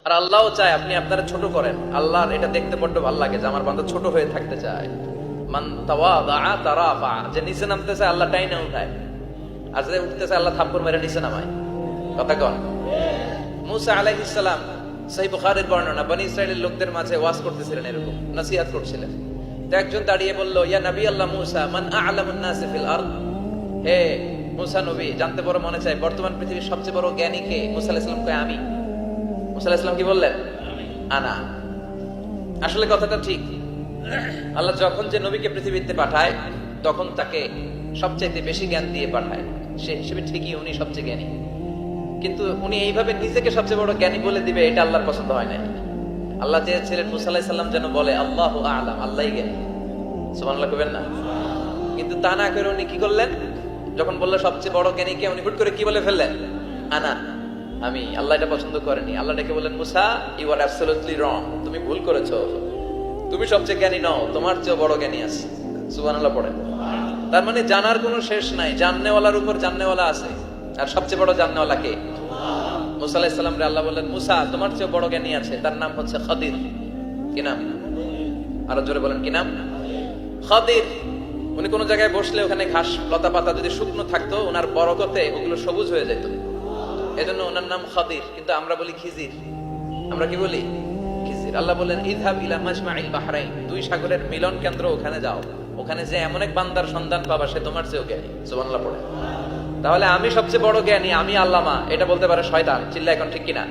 আর আল্লাহও চায় আপনি আপনারা ছোট করেন। আল্লাহর এটা দেখতে বড্ড ভালো লাগে যে আমার বান্দা ছোট হয়ে থাকতে চায়। মান তাওয়াদা তারাফা, যে নিচে নামতেছে আল্লাহ টাইনা উঠায়, আর যে উঠতেছে আল্লাহ থাপ্পড় মেরে নিচে নামায়। কথা কন। মুসা আলাইহিস সালাম, সহিহ বুখারীর বর্ণনা, বনি ইসরাইলের লোকদের মাঝে ওয়াজ করতেছিলেন, এরকম নসিহত করছিলেন। তো একজন দাঁড়িয়ে বলল, ইয়া নবী আল্লাহ মুসা, মান আ'লামুন নাস ফিল আরদ। হে মুসা নবী, জানতে বড় মনে চায় বর্তমান পৃথিবীর সবচেয়ে বড় জ্ঞানী কে? মুসা আলাইহিস সালাম কয় আমি। মুসা আলাইহিস সালাম কি বললেন? আনা। আসলে কথাটা ঠিক। আল্লাহ যখন যে নবীকে পৃথিবীতে পাঠায় তখন তাকে সবচেয়ে বেশি জ্ঞান দিয়ে পাঠায়, সে হিসেবে ঠিকই উনি সবচেয়ে জ্ঞানী। কিন্তু উনি এইভাবে নিজেকে সবচেয়ে বড় জ্ঞানী বলে দিবে, এটা আল্লাহর পছন্দ হয় না। আল্লাহ চেয়েছিলেন মুসা আলাইহিস সালাম যেন বলে আল্লাহু আ'লাম, আল্লাহই জ্ঞানী। সুবহানাল্লাহ কইবেন না? কিন্তু তা না করে উনি কি করলেন? যখন বললো সবচেয়ে বড় জ্ঞানী কে, উনি হুট করে কি বলে ফেললেন? আনা, আমি। আল্লাহ এটা পছন্দ করেনি। আল্লাহ ডেকে বললেন, মুসা ইউ আর অ্যাবসলিউটলি রং, তুমি ভুল করেছো, তুমি সবচেয়ে জ্ঞানী নও, তোমার চেয়ে বড় জ্ঞানী আছে। সুবহানাল্লাহ পড়েন। তার মানে জানার কোনো শেষ নাই, জাননেওয়ালার উপর জাননেওয়ালা আছে। আর সবচেয়ে বড় জাননেওয়ালা কে? মুসা আলাইহিস সালাম রে আল্লাহ বললেন, মুসা তোমার চেয়ে বড় জ্ঞানী আছে, তার নাম হচ্ছে খাদির। কি নাম? আরো জোরে বলেন, কি নাম? খাদির। উনি কোন জায়গায় বসলে ওখানে ঘাস লতা পাতা যদি শুকনো থাকতো, ওনার বরকতে ওগুলো সবুজ হয়ে যেত, এজন্য ওনার নাম খাদির। কিন্তু আমরা বলি খিজির। আমরা কি বলি? খিজির। আল্লাহ বললেন, ইযহাব ইলা মাজমাইল বাহরাইন, দুই সাগরের মিলন কেন্দ্র, ওখানে যাও, ওখানে যে এমন এক বান্দার সন্ধান পাবা সে তোমার চেয়েও জ্ঞানী। সুবহানাল্লাহ পড়ে। তাহলে আমি সবচেয়ে বড় জ্ঞানী, আমি আল্লামা, এটা বলতে পারে শয়তান। চিল্লা এখন ঠিক কিনা?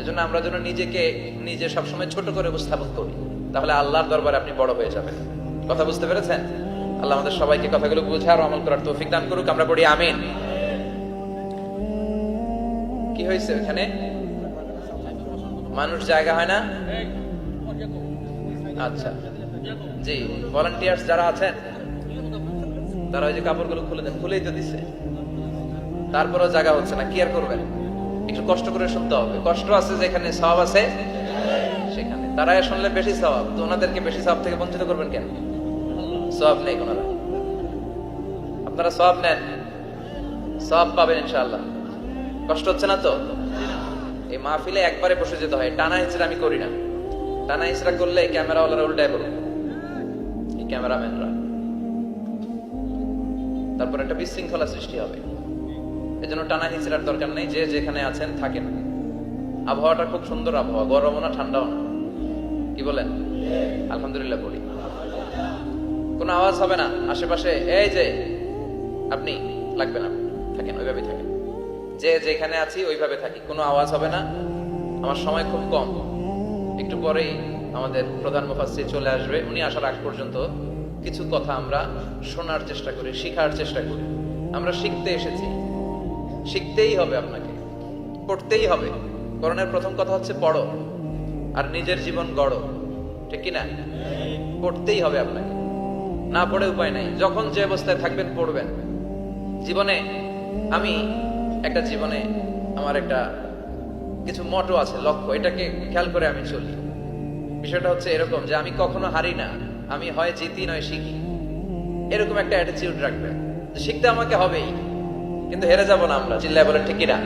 এজন্য আমরা যেন নিজেকে নিজে সবসময় ছোট করে উপস্থাপন করি, তাহলে আল্লাহর দরবারে আপনি বড় হয়ে যাবেন। কথা বুঝতে পেরেছেন? আল্লাহ আমাদের সবাইকে কথাগুলো বুঝে আর আমল করার তৌফিক দান করুক। আমরা পড়ি আমিন। কি হয়েছে ওখানে? মানুষ জায়গা হয় না? আচ্ছা জি, ভলান্টিয়ার্স যারা আছেন তারা ওই যে কাপড়গুলো খুলে দেন, খুলেই তো দিচ্ছে, তারপরেও জায়গা হচ্ছে না। কি আর করবেন? একটু কষ্ট করে শুনতে হবে। কষ্ট আছে যেখানে, সওয়াব আছে সেখানে। তারা শুনলে বেশি সওয়াব, তো ওনাদেরকে বেশি সওয়াব থেকে বঞ্চিত করবেন কেন? সওয়াব নেই কোনারা, আপনারা সওয়াব নেন, সওয়াব পাবেন ইনশাআল্লাহ। কষ্ট হচ্ছে না তো? এই মাহফিলে একবারে বসে যেতে হয়, টানা হিচড়া আমি করি না। টানা হিচড়া করলে ক্যামেরাওয়ালারা উল্টায় বলবে, এই ক্যামেরাম্যানরা, তারপর একটা বিশৃঙ্খলা সৃষ্টি হবে। এজন্য টানা হিচড়ার দরকার নেই। যে যেখানে আছেন থাকেন। আবহাওয়াটা খুব সুন্দর আবহাওয়া, গরমও না ঠান্ডাও না। কি বলেন? আলহামদুলিল্লাহ বলি। কোনো আওয়াজ হবে না আশেপাশে, এই যে আপনি লাগবে না, থাকেন ওইভাবেই থাকেন। যে যেখানে আছি ওইভাবে থাকি, কোনো আওয়াজ হবে না। আমার সময় খুব কম, একটু পরেই আমাদের প্রধান মুফাসসির চলে আসবে। উনি আসার আগ পর্যন্ত কিছু কথা আমরা শোনার চেষ্টা করি, শিখার চেষ্টা করি। আমরা শিখতে এসেছি, শিখতেই হবে, আপনাকে পড়তেই হবে। কোরআনের প্রথম কথা হচ্ছে পড়ো আর নিজের জীবন গড়ো, ঠিক কিনা? পড়তেই হবে আপনাকে, না পড়ে উপায় নাই। যখন যে অবস্থায় থাকবেন পড়বেন। জীবনে আমি একটা জীবনে আমার একটা কিছু মটো আছে, লক্ষ্য, এটাকে খেয়াল করে আমি চলি। বিষয়টা হচ্ছে এরকম যে আমি কখনো হারি না, আমি হয় জিতি নয় শিখি, এরকম একটা অ্যাটিটিউড রাখবেন। শিখতে আমাকে হবেই, কিন্তু হেরে যাব না আমরা। চিল্লায় বলেন ঠিক কিনা?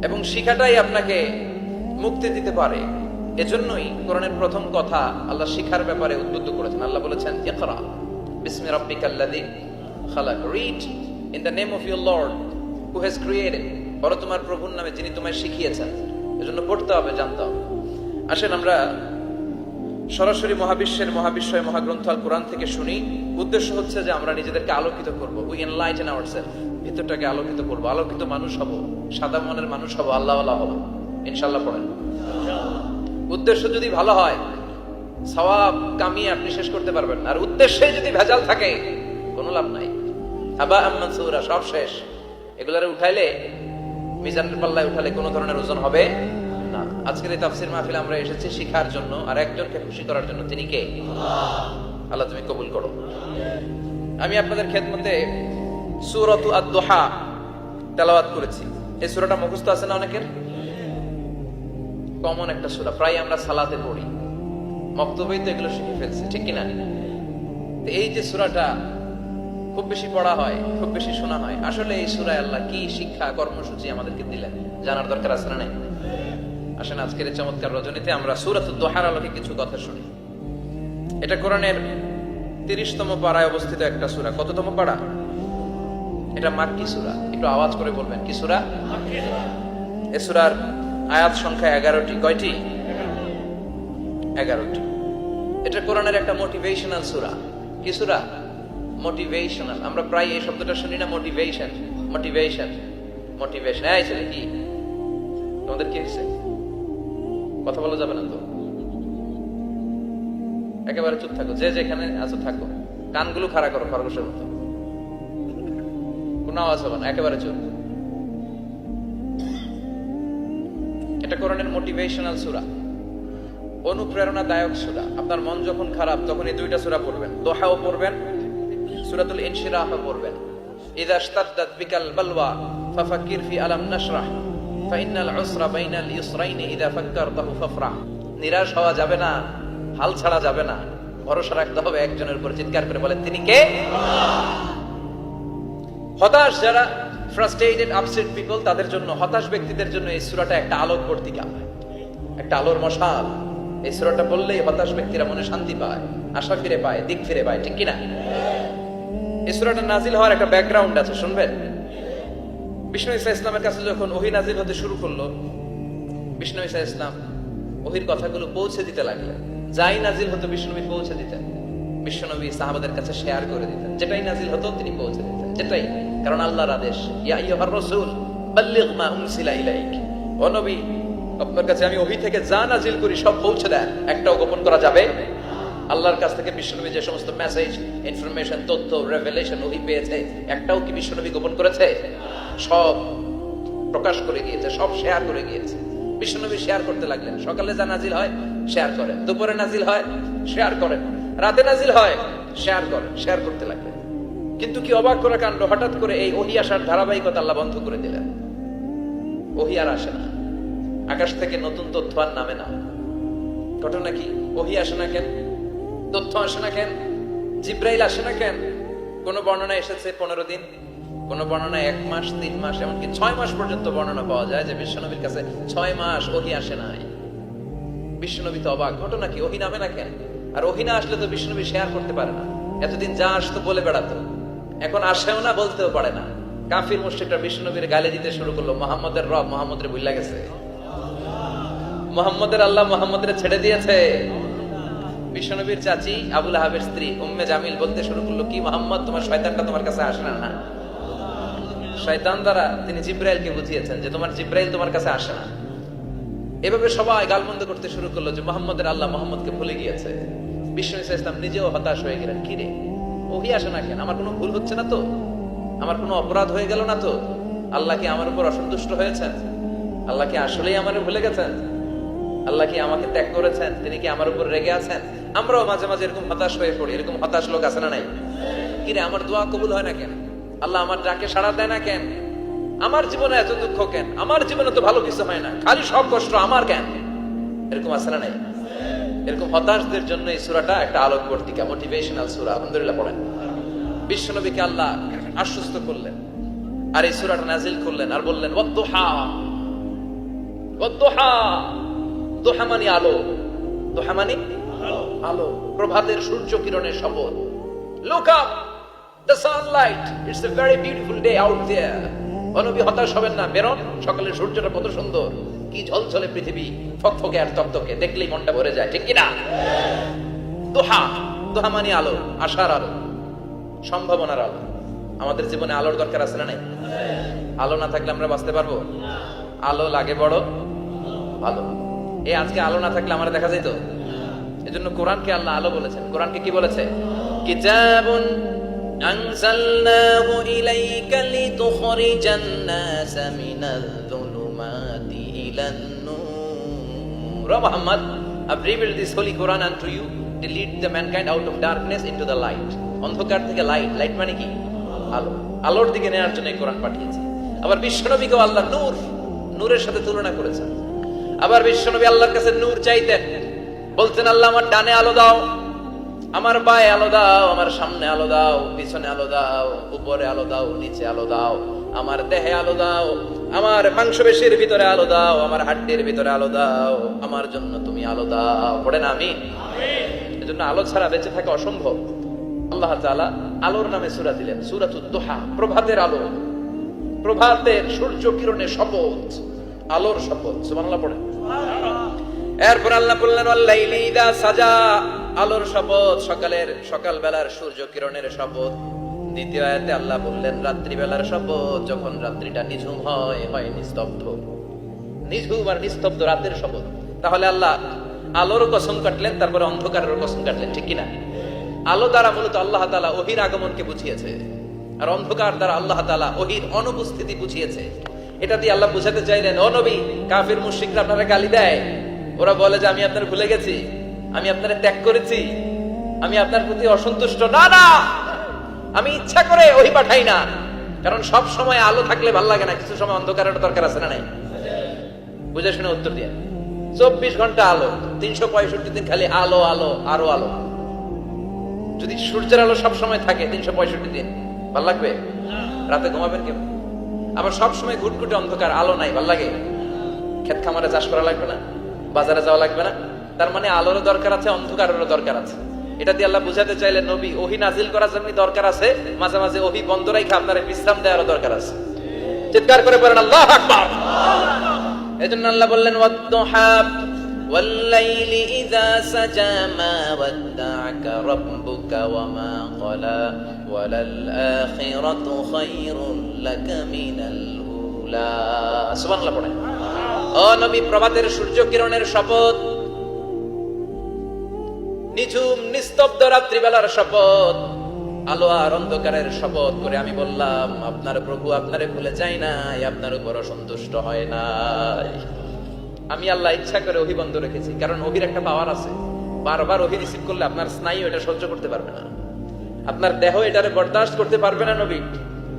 এবং শিখাটাই আপনাকে মুক্তি দিতে পারে। এজন্যই কোরআনের প্রথম কথা আল্লাহ শিখার ব্যাপারে উদ্বুদ্ধ করেছেন। আল্লাহ বলেছেন, ইকরা বিসমি রাব্বিকাল্লাযী খালাক, read in the name of your lord who has created, বলো তোমার প্রভুর নামে যিনি তোমায় শিখিয়েছেন। এজন্য পড়তে হবে, জানতে হবে। আসেন আমরা সরাসরি মহাবিশ্বের মহাবিশ্বয় মহাগ্রন্থ আল কোরআন থেকে শুনি। উদ্দেশ্য হচ্ছে যে আমরা নিজেদেরকে আলোকিত করব, উই এনলাইটেন আওয়ারসেলফ, ভিতরটাকে আলোকিত করব, আলোকিত মানুষ হব, সাদা মনের মানুষ হব, আল্লাহওয়ালা হব ইনশাআল্লাহ। পড়েন। উদ্দেশ্য যদি ভালো হয়, সওয়াব কামিয়ে আপনি শেষ করতে পারবেন। আর উদ্দেশ্যে যদি ভেজাল থাকে, কোনো লাভ নাই। হাবা মানসুরা, সব শেষ। এগুলারে উঠাইলে, মিজানের পাল্লায় উঠালে কোনো ধরনের ওজন হবে না। আজকের এই তাফসীর মাহফিলে আমরা এসেছি শিখার জন্য আর একজনকে খুশি করার জন্য। তিনি কে? আল্লাহ তুমি কবুল করো। আমি আপনাদের খেদমতে সূরাতু আদ-দুহা তেলাওয়াত করেছি। এই সূরাটা মুখস্থ আছে না অনেকের? কমন একটা সূরা, প্রায় আমরা সালাতে পড়ি, মক্তবেই তো এগুলো শিখে ফেলছি, ঠিক কিনা? এই যে সূরাটা খুব বেশি পড়া হয়, খুব বেশি শোনা হয়, আসলে এই সূরায় আল্লাহ কি শিক্ষা কর্মসূচি আমাদেরকে দিলেন জানার দরকার আছে না নাই? আসেন আজকের এই চমৎকার রজনীতে আমরা সূরাতুদ দুহার আলোকে কিছু কথা শুনি। এটা কোরআনের 30তম পারায় অবস্থিত একটা সূরা। কততম পারা? এটা মাক্কি সূরা। একটু আওয়াজ করে বলবেন, কি সূরা? মাক্কি সূরা। এই সূরার আয়াত সংখ্যা 11টি। কয়টি? 11টি। এটা কোরআনের একটা মোটিভেশনাল সূরা। কি সূরা? মোটিভেশনাল। আমরা প্রায় এই শব্দটা শুনি না, মোটিভেশন মোটিভেশন মোটিভেশন। এই ছেলে কি তোমাদের কি হয়েছে? কথা বলা যাবে না তো, একেবারে চুপ থাকো, যে যেখানে আছো থাকো, কানগুলো খাড়া করো খরগোশের মতো, কোনো আওয়াজ হবে না, একেবারে চুপ। এটা কোরআনের মোটিভেশনাল সূরা, অনুপ্রেরণাদায়ক সূরা। আপনার মন যখন খারাপ তখন এই দুইটা সূরা পড়বেন, দোহাও পড়বেন, সূরাতুল ইনশিরাহও পড়বেন। ইযা ইশতাদ্দাত বিকাল বালওয়া ফাফাক্কির ফি আলাম নাশরাহ ফাইন্নাল উসরা বাইনাল ইউসরাইনি ইযা ফাক্কারতাহু ফাফরাহ। নিরাশ হওয়া যাবে না, হাল ছাড়া যাবে না, ভরসা রাখতে হবে একজনের উপর। চিৎকার করে বলেন, তিনি কে? হতাশ যারা, ফ্রাস্ট্রেটেড আপসেট পিপল, তাদের জন্য, হতাশ ব্যক্তিদের জন্য এই সূরাটা একটা আলোক পত্রিকা, একটা আলোর মশাল। এই সূরাটা বললেই হতাশ ব্যক্তিরা মনে শান্তি পায়, আশা ফিরে পায়, দিক ফিরে পায়, ঠিক কিনা? এই সূরাটা নাজিল হওয়ার একটা ব্যাকগ্রাউন্ড আছে, শুনবেন। বিষ্ণু ঈসা ইসলামের কাছে যখন ওহী নাজিল হতে শুরু করলো, বিষ্ণু ঈসা ইসলাম ওহীর কথাগুলো পৌঁছে দিতে লাগলেন। যাই নাজিল হতো বিষ্ণুনবী পৌঁছে দিতেন, বিশ্বনবী সাহাবাদের কাছে শেয়ার করে দিতেন। যেটাই নাজিল হতো তিনি পৌঁছে দিতেন, যেটাই, কারণ আল্লাহর আদেশ, ইয়া আইয়ুহার রাসূল বাল্লিগ মা উনসিলা ইলাইক। ও নবী, আপনার কাছে আমি ওহী থেকে যা নাজিল করি সব পৌঁছে দেন, একটাও গোপন করা যাবে। আল্লাহর কাছ থেকে বিশ্বনবী যে সমস্ত মেসেজ, ইনফরমেশন, তথ্য, রেভেলেশন ওহী পেয়েছে, একটাও কি বিশ্বনবী গোপন করেছে? সব প্রকাশ করে গিয়েছে, সব শেয়ার করে গিয়েছে। বিশ্বনবী শেয়ার করতে লাগলেন। সকালে যা নাজিল হয় শেয়ার করেন, দুপুরে নাজিল হয় শেয়ার করেন, রাতে নাজিল হয় শেয়ার করেন, শেয়ার করতে লাগলেন। কিন্তু কি অবাক করা কাণ্ড, হঠাৎ করে এই ওহী আসার ধারাবাহিকতা আল্লাহ বন্ধ করে দিলেন। ওহী আর আসে না, আকাশ থেকে নতুন তথ্য আর নামে না। ঘটনা কি? ওহী আসে না কেন? তথ্য আসে না কেন? জিব্রাইল আসে না কেন? কোন বর্ণনা এসেছে 15 দিন, কোন বর্ণনায় 1 মাস, 3 মাস, এমনকি 6 মাস পর্যন্ত বর্ণনা পাওয়া যায় যে বিশ্বনবীর কাছে 6 মাস ওহী আসে নাই। বিশ্বনবী তো অবাক, ঘটনা কি? ওহী নামে না কেন? আর ওহী না আসলে তো বিশ্বনবী শেয়ার করতে পারে না। এতদিন যা আসতো বলে বেড়াতো, এখন আসেও না, বলতেও পারে না। কাফির মুশরিকরা বিশ্বনবীর গালি দিতে শুরু করলো, মুহাম্মদের রব মুহাম্মদরে ভুলে গেছে, মুহাম্মদের আল্লাহ মুহাম্মদরে ছেড়ে দিয়েছে। বিশ্বনবীর চাচি আবু লাহাবের স্ত্রী উম্মে জামিল বলতে শুরু করলো, কি মুহাম্মদ, তোমার শয়তানটা তোমার কাছে আসে না? না, শয়তান দ্বারা তিনি জিব্রাইলকে বুঝিয়েছেন যে তোমার জিব্রাইল তোমার কাছে আসে না। এভাবে সবাই গালমন্দ করতে শুরু করলো যে মুহাম্মদের আল্লাহ মুহাম্মদকে ভুলে গিয়েছে। বিষ্ণু ঈসা ইসলাম নিজেও হতাশ হয়ে গেলেন। কি রে, ওহী আসে না কেন? আমার কোনো ভুল হচ্ছে না তো? আমার কোনো অপরাধ হয়ে গেল না তো? আল্লাহ কি আমার উপর অসন্তুষ্ট হয়েছেন? আল্লাহ কি আসলেই আমারে ভুলে গেছেন? আল্লাহ কি আমাকে ত্যাগ করেছেন? তিনি কি আমার উপর রেগে আছেন? আমরাও মাঝে মাঝে এরকম হতাশ হয়ে পড়ি। এরকম হতাশ লোক আছে না নাই? কি রে, আমার দোয়া কবুল হয় না কেন? আল্লাহ আমার ডাকে সাড়া দেয় না কেন? আমার জীবনে এত দুঃখ কেন? আমার জীবনে তো ভালো কিছু হয় না, খালি সব কষ্ট আমার কেন? এরকম আছে না নাই? এরকম হতাশদের জন্য এই সূরাটা একটা আলোক পত্রিকা, মোটিভেশনাল সূরা। আলহামদুলিল্লাহ পড়েন। বিশ্বনবীকে আল্লাহ আশ্বস্ত করলেন আর এই সূরাটা নাজিল করলেন আর বললেন, ওয়াদ-দুহা, ওয়াদ-দুহা। দুহা মানে আলো, দুহা মানে আলো, প্রভাতের সূর্য কিরণের শপথ। Look up, the sunlight, it's a very beautiful day out there. নবী হতাশ হবেন না, বেরোন, সকালের সূর্যটা কত সুন্দর, কি ঝলঝলে পৃথিবী, ফকফকে আর তকতকে, দেখলেই মনটা ভরে যায়, ঠিক কি না? দুহা, দুহা মানে আলো, আশার আলো, সম্ভাবনার আলো। আমাদের জীবনে আলোর দরকার আছে না নাই? আলো না থাকলে আমরা বাঁচতে পারবো? আলো লাগে বড় ভালো। এই আজকে আলো না থাকলে আমরা দেখা যেত? এজন্য কোরআনকে আল্লাহ আলো বলেছেন। কোরআনকে কি বলেছে? কিতাবুন আনজালনাহু ইলাইকা লিতুখরিজান নাসা মিনাল যুলুমাতি ইলান নূর। Muhammad, I've revealed this holy Quran unto you to lead the mankind out of darkness into the light. অন্ধকার থেকে লাইট, লাইট মানে কি? আলো, আলোর দিকে নেওয়ার জন্য এই কোরআন পাঠিয়েছে। আবার বিশ্বনবীকে আল্লাহ নূর, নূরের সাথে তুলনা করেছেন। আবার বিশ্বনবী আল্লাহর কাছে নূর চাইতেন, বলতেন, আল্লাহ আমার ডানে আলো দাও, আমার বায়ে আলো দাও, আমার সামনে আলো দাও, পিছনে আলো দাও, উপরে আলো দাও, নিচে আলো দাও, আমার দেহে আলো দাও, আমার মাংসপেশির ভিতরে আলো দাও, আমার হাড্ডির ভিতরে আলো দাও, আমার জন্য তুমি আলো দাও। পড়েন আমিন। এজন্য আলো ছাড়া বেঁচে থাকা অসম্ভব। আল্লাহ তাআলা আলোর নামে সূরা দিলেন, সূরাতুদ দুহা, প্রভাতের আলো, প্রভাতের সূর্য কিরণের শপথ, আলোর শপথ। সুবহানাল্লাহ পড়েন। এরপর আল্লাহ বললেন ওয়াল্লাইলি ইযা সাজা, আলোর শপথ, সকাল বেলার সূর্য কিরণের শপথ। দ্বিতীয় আয়াতে আল্লাহ বললেন রাত্রি বেলার শপথ, যখন রাত্রিটা নিঝুম হয় নিস্তব্ধ, নিঝুম আর নিস্তব্ধ রাতের শপথ। তাহলে আল্লাহ আলোর কসম কাটলেন, তারপরে অন্ধকারের কসম কাটলেন, ঠিক কিনা? আলো দ্বারা মূলত আল্লাহ তাআলা ওহীর আগমনকে বুঝিয়েছে, আর অন্ধকার দ্বারা আল্লাহ তাআলা ওহীর অনুপস্থিতি বুঝিয়েছে। এটা দিয়ে আল্লাহ বুঝাতে চাইলেন, ও নবী, কাফির মুশরিকরা আপনারা গালি দেয়, ওরা বলে যে আমি আপনার ভুলে গেছি, আমি আপনার ত্যাগ করেছি, আমি আপনার প্রতি অসন্তুষ্ট। না না, আমি ইচ্ছা করে ওহী পাঠাই না, কারণ সব সময় আলো থাকলে ভালো লাগে না, কিছু সময় অন্ধকারের দরকার আছে না নাই? বুঝে শুনে উত্তর দিয়ে। 24 ঘন্টা আলো, 365 দিন খালি আলো আলো আরো আলো। যদি সূর্যের আলো সব সময় থাকে 365 দিন, ভালো লাগবে? রাতে ঘুমাবেন কেমন? আবার সব সময় ঘুটঘুটে অন্ধকার, আলো নাই, ভালো লাগে? ক্ষেত খামারে চাষ করা লাগবে না, বাজারে যাওয়া লাগবে না। তার মানে আলোরও দরকার আছে, অন্ধকারেরও দরকার আছে। এটা দিয়ে আল্লাহ বুঝাতে চাইলেন, নবী, ওহী নাজিল করা যেমনি দরকার আছে, মাঝে মাঝে ওহী বন্ধ রাখা আপনার বিশ্রাম দেওয়ারও দরকার আছে। চিৎকার করে পড়েন আল্লাহু আকবার। এজন্য আল্লাহ বললেন ওয়াদ-দুহা ওয়াল-লাইলি ইযা সাজা মা ওয়াদ্দা'আকা রাব্বুকা ওয়া মা ক্বালা ওয়ালাল আখিরাতু খায়রুল লাকা মিনাল উলা। সুবহানাল্লাহ পড়েন। ও নবী, প্রভাতের সূর্য কিরণের শপথ, নিঝুম নিস্তব্ধ রাত্রিবেলার শপথ, আলো আর অন্ধকারের শপথ করে আমি বললাম, আপনার প্রভু আপনারে ভুলে যায় নাই, আপনার উপর অসন্তুষ্ট হয় নাই। আমি আল্লাহ ইচ্ছা করে ওহী বন্ধ রেখেছি, কারণ ওহীর একটা পাওয়ার আছে। বারবার ওহী রিসিভ করলে আপনার স্নায়ু এটা সহ্য করতে পারবে না, আপনার দেহ এটারে বরদাস্ত করতে পারবে না। নবী,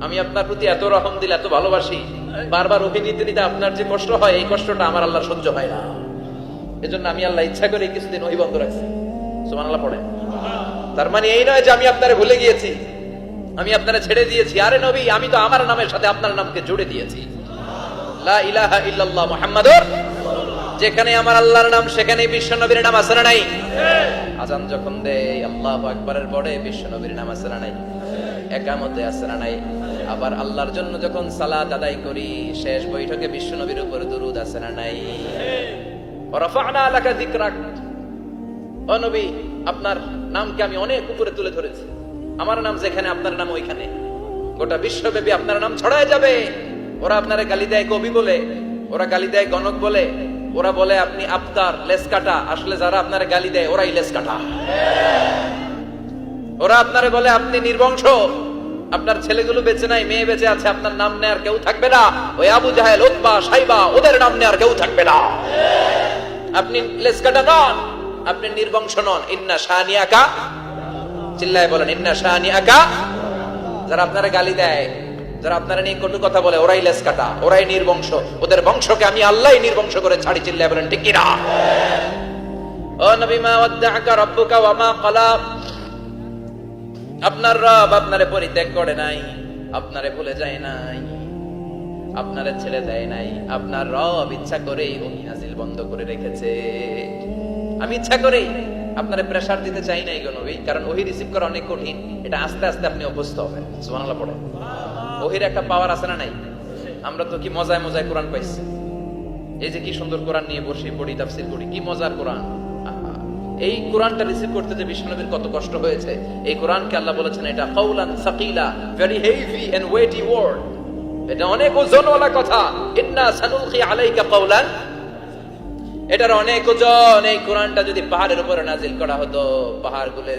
আমি আপনার প্রতি এত রহম দিল, এত ভালোবাসি, বারবার ওহী নিতে নিতে আপনার যে কষ্ট হয়, এই কষ্টটা আমার আল্লাহ সহ্য হয় না। এজন্য আমি আল্লাহ ইচ্ছা করে কিছুদিন ওহী বন্ধ রাখছি। সুবহানাল্লাহ পড়ে। তার মানে এই নয় যে আমি আপনারে ভুলে গিয়েছি, আমি আপনারে ছেড়ে দিয়েছি। আরে নবী, আমি তো আমার নামের সাথে আপনার নামকে জুড়ে দিয়েছি। লা ইলাহা ইল্লাল্লাহ মুহাম্মাদুর, যেখানে আমার আল্লাহর নাম সেখানে বিশ্ব নবীর নাম আছে না নাই? আজান যখন দেই আল্লাহু আকবারের পরে বিশ্ব নবীর নাম আছে না নাই? একামতে আছে না নাই? আবার আল্লাহর জন্য যখন সালাত আদায় করি, শেষ বৈঠকে বিশ্ব নবীর উপর দুরূদ আছে না নাই? রাফা'না লাকা যিকরাক, ও নবী, আপনার নামকে আমি অনেক উপরে তুলে ধরেছি। আমার নাম যেখানে, আপনার নাম ওইখানে, গোটা বিশ্বব্যাপী আপনার নাম ছড়ায় যাবে। ওরা আপনারে গালি দেয় কবি বলে, ওরা গালি দেয় গণক বলে, ওরা বলে আপনি আফতার, লেস কাটা। আসলে যারা আপনারে গালি দেয় ওরাই লেস কাটা। ওরা আপনারে বলে আপনি নির্বংশ, আপনার ছেলেগুলো বেঁচে নাই, মেয়ে বেঁচে আছে, আপনার নাম নেয়ার কেউ থাকবে না। ওই আবু জাহেল, উতবা, সাইবা, ওদের নাম নেয়ার কেউ থাকবে না। আপনি লেস কাটা নন, আপনি নির্বংশ নন। ইন্না শানিয়াকা, চিল্লায় বলেন ইন্না শানিয়াকা। যারা আপনারা গালি দেয়, যারা আপনারা নিয়ে কটু কথা বলে, ওরাই লেস কাটা, ওরাই নির্বংশ। ওদের বংশকে আমি আল্লাহই নির্বংশ করে ছাড়ি। চিল্লায় বলেন ঠিক কিনা? ও নবী, মা ওয়াদ্দা'আকা রাব্বুকা ওয়া মা ক্বালা, আপনার রব আপনারে পরিত্যাগ করে নাই, আপনারে ভুলে যায় নাই, আপনারে ছেড়ে দেয় নাই। আপনার রব ইচ্ছা করেই ওহী নাজিল বন্ধ করে রেখেছে। আমি ইচ্ছা করেই আপনারে প্রেসার দিতে চাই নাই গো নবী, কারণ ওহী রিসিভ করা অনেক কঠিন। এটা আস্তে আস্তে আপনি অভ্যস্ত হবেন। সুবহানাল্লাহ পড়ে। ওহীর একটা পাওয়ার আছে না নাই? আমরা তো কি মজায় মজায় কোরআন পাইছি। এই যে কি সুন্দর কোরআন নিয়ে বসে পড়ি, তাফসীর করি, কি মজার কোরআন। এই কোরআনটা রিসিভ করতে যে বিশ্বনবীর কত কষ্ট হয়েছে। এই কোরআনকে আল্লাহ বলেছেন এটা কাউলান সাকিলা, very heavy and weighty word, এটা অনেক ওজনওয়ালা কথা। ইন্না সানুলকি আলাইকা কাউলান, এটার অনেক ওজন। এই কোরআনটা যদি পাহাড়ের উপরে নাজিল করা হতো, পাহাড়গুলো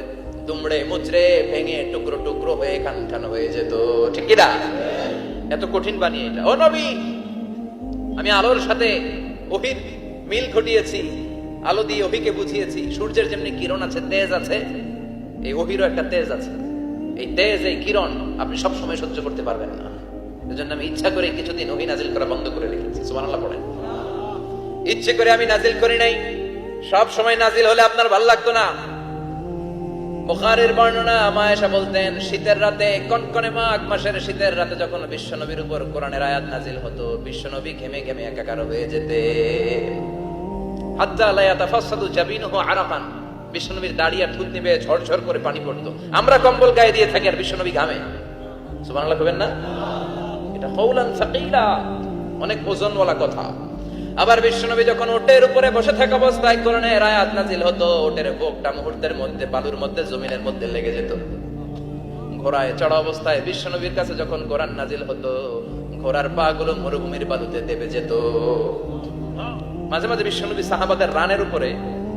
দুমড়ে মুচড়ে ভেঙে টুকরো টুকরো হয়ে খান খান হয়ে যেত, ঠিক কি না? এত কঠিন বানিয়ে এটা। ও নবী, আমি আলোর সাথে ওহীর মিল ঘটিয়েছি, আলো দিয়ে ওহীকে বুঝিয়েছি। সূর্যের যেমনি কিরণ আছে, তেজ আছে, এই ওহীরও একটা তেজ আছে। এই তেজ, এই কিরণ আপনি সব সময় সহ্য করতে পারবেন না। এজন্য আমি ইচ্ছা করে কিছুদিন ওহী নাজিল করা বন্ধ করে রেখেছি। সুবহানাল্লাহ পড়েন। ইচ্ছে করে আমি নাজিল করি নাই। সব সময় নাজিল হলে আপনার ভালো লাগতো না। বুখারীর বর্ণনা, আয়েশা বলতেন শীতের রাতে, কনকনে মাঘ মাসের শীতের রাতে যখন বিশ্বনবীর উপর কোরআনের আয়াত নাজিল হতো, বিশ্বনবী ঘেমে ঘেমে একাকার হয়ে যেতে, হাত্তা লা ইয়াতাফাসাদু জাবিনুহু আরাকান, বিশ্বনবীর দাড়ি আর থুতনি বেয়ে ঝরঝর করে পানি পড়তো। আমরা কম্বল গায়ে দিয়ে থাকি আর বিশ্বনবী ঘামে। সুবহানাল্লাহ কইবেন না? এটা কওলান সাকিলা, অনেক ওজনওয়ালা কথা। আবার বিশ্বনবী যখন ওটের উপরে বসে থাকা অবস্থায় কোরআনের আয়াত নাজিল হতো, ওটের বুকটা মুহূর্তের মধ্যে বালুর মধ্যে, জমিনের মধ্যে লেগে যেত। ঘোড়ায় চড়া অবস্থায় বিশ্বনবীর কাছে যখন কোরআন নাজিল হতো, ঘোড়ার পা গুলো মরুভূমির বালুতে দেবে যেত। মাঝে মাঝে বিশ্বনবী সাহাবাদের রানের উপরে,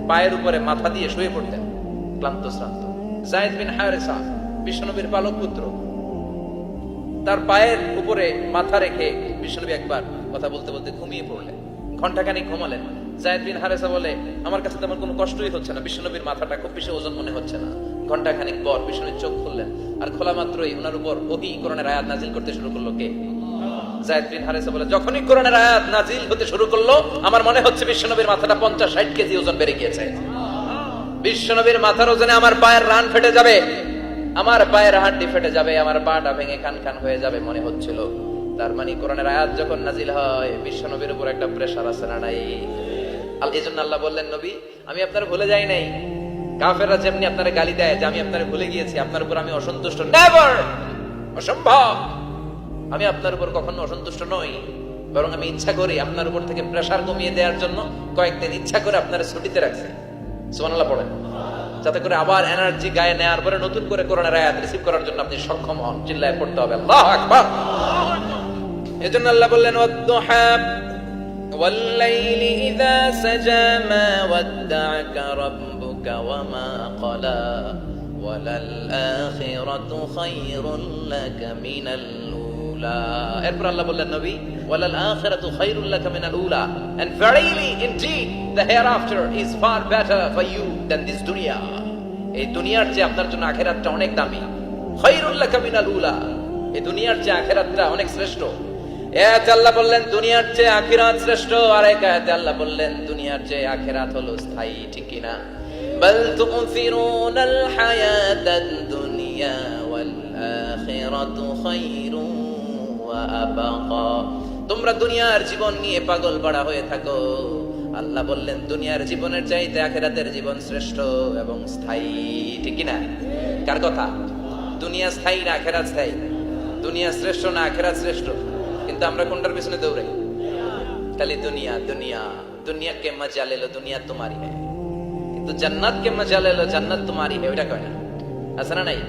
পায়ের উপরে মাথা দিয়ে শুয়ে পড়তেন, ক্লান্ত শ্রান্ত। যায়েদ বিন হারেসা, বিশ্বনবীর পালক পুত্র, তার পায়ের উপরে মাথা রেখে বিশ্বনবী একবার কথা বলতে বলতে ঘুমিয়ে পড়লেন। ঘন্টাখানিক ঘুমালেন। যায়েদ বিন হারেসা বলে, আমার কাছে তেমন কোনো কষ্টই হচ্ছে না, বিশ্বনবীর মাথাটা খুব বেশি ওজন মনে হচ্ছে না। ঘন্টাখানিক পর বিশ্বনবীর চোখ খুললেন, আর খোলা মাত্রই ওনার উপর ওহী কোরআনের আয়াত নাজিল করতে শুরু করলো। কে? যায়েদ বিন হারেসা বলে, যখনই কোরআনের আয়াত নাজিল হতে শুরু করলো, আমার মনে হচ্ছে বিশ্বনবীর মাথাটা 50-60 কেজি ওজন বেড়ে গিয়েছে। বিশ্বনবীর মাথার ওজনে আমার পায়ের রান ফেটে যাবে, আমার পায়ের হাড্ডি ফেটে যাবে, আমার পাটা ভেঙে খান খান হয়ে যাবে মনে হচ্ছিল। তার মানে কোরআনের আয়াত যখন নাজিল হয়, বিশ্বনবীর উপর একটা প্রেসার আছে না নাই? এজন্য আল্লাহ বললেন, নবী আমি আপনার ভুলে যাই নাই। কাফেররা যেমনি আপনার গালি দেয় যে আমি আপনার ভুলে গিয়েছি, আপনার উপর আমি অসন্তুষ্ট, নেভার, অসম্ভব। আমি আপনার উপর কখনো অসন্তুষ্ট নই, বরং আমি ইচ্ছা করি আপনার উপর থেকে প্রেসার কমিয়ে দেওয়ার জন্য কয়েকদিন ইচ্ছা করে আপনার ছুটিতে রাখছি। সুবহানাল্লাহ পড়েন, যাতে করে আবার এনার্জি গায়ে নেওয়ার পরে নতুন করে কোরআনের আয়াত রিসিভ করার জন্য আপনি সক্ষম হন। চিল্লায় পড়তে হবে আল্লাহু আকবার। এজন্য আল্লাহ বললেন, ওয়াদ-দুহা ওয়াল-লাইলি ইযা সাজা মা ওয়াদ্দা'আকা রাব্বুকা ওয়া মা ক্বালা ওয়ালাল আখিরাতু খায়রুল লাকা মিনাল উলা। এরপর আল্লাহ বললেন, নবী ওয়ালাল আখিরাতু খায়রুল লাকা মিনাল উলা, and verily indeed the hereafter is far better for you than this dunya. এই দুনিয়ার চেয়ে আপনার জন্য আখিরাতটা অনেক দামি। খায়রুল লাকা মিনাল উলা, এই দুনিয়ার চেয়ে আখিরাতটা অনেক শ্রেষ্ঠ। এতে আল্লাহ বললেন দুনিয়ার চেয়ে আখিরাত শ্রেষ্ঠ, আর এক আয়াতে আল্লাহ বললেন দুনিয়ার চেয়ে আখিরাত হলো স্থায়ী। ঠিক কি না? বাল তু'থিরুনাল হায়াতাদ দুনিয়া ওয়াল আখিরাতু খায়রুন ওয়া আবাকা। তোমরা দুনিয়ার জীবন নিয়ে পাগল পাড়া হয়ে থাকো, আল্লাহ বললেন দুনিয়ার জীবনের চাইতে আখিরাতের জীবন শ্রেষ্ঠ এবং স্থায়ী। ঠিক কি না? কার কথা? দুনিয়া স্থায়ী না আখিরাত স্থায়ী? দুনিয়া শ্রেষ্ঠ না আখিরাত শ্রেষ্ঠ? কিন্তু আমরা কোনটার পিছনে দৌড়াই? খালি দুনিয়া দুনিয়া। দুনিয়া কে মজা লে লো, দুনিয়া তোমারি হ্যায়, কিন্তু জান্নাত কে মজা লে লো, জান্নাত তোমারি হ্যায়। ওইটা কয় না? আছে না নাই?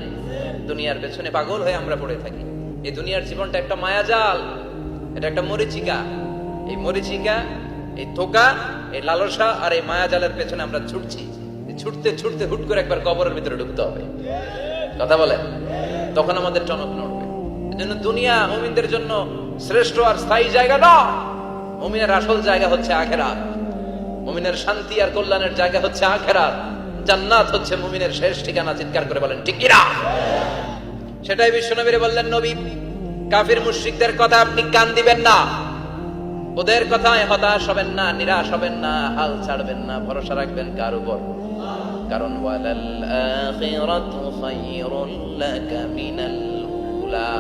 দুনিয়ার পেছনে পাগল হয়ে আমরা পড়ে থাকি। এই দুনিয়ার জীবনটা একটা মায়াজাল, এটা একটা মরিচিকা। এই মরিচিকা, এই ধোঁকা, এই লালসা আর এই মায়াজালের পেছনে আমরা ছুটছি। ছুটতে ছুটতে হুট করে একবার কবরের ভিতরে ঢুকতে হবে। কথা বলে, তখন আমাদের টনক নড়বে। এজন্য দুনিয়া মুমিনদের জন্য শ্রেষ্ঠ আর স্থায়ী জায়গা নয়। মুমিনের আসল জায়গা হচ্ছে আখিরাত। মুমিনের শান্তি আর কল্যাণের জায়গা হচ্ছে আখিরাত। জান্নাত হচ্ছে মুমিনের শেষ ঠিকানা। চিৎকার করে বলেন ঠিক কি না? সেটাই বিশ্বনবী বললেন, নবী কাফির মুশরিকদের কথা আপনি কান দিবেন না, ওদের কথায় হতাশ হবেন না, নিরাশ হবেন না, হাল ছাড়বেন না, ভরসা রাখবেন কার উপর? কারণ ওয়ালাল আখিরাতু খায়রুল লাকা মিনাল উলা,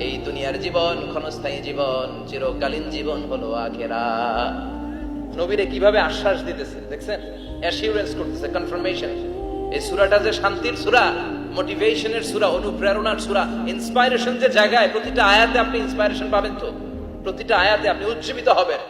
এই দুনিয়ার জীবন ক্ষণস্থায়ী জীবন, চিরকালীন জীবন হলো আখিরাত। নবীরে কিভাবে আশ্বাস দিতেছে দেখছেন? অ্যাসিউরেন্স করতেছে, কনফার্মেশন। এই সূরাটা যে শান্তির সূরা, মোটিভেশনের সূরা, অনুপ্রেরণার সূরা, ইন্সপাইরেশন যে জায়গায়, প্রতিটা আয়াতে আপনি ইন্সপাইরেশন পাবেন। তো প্রতিটা আয়াতে আপনি উজ্জীবিত হবেন।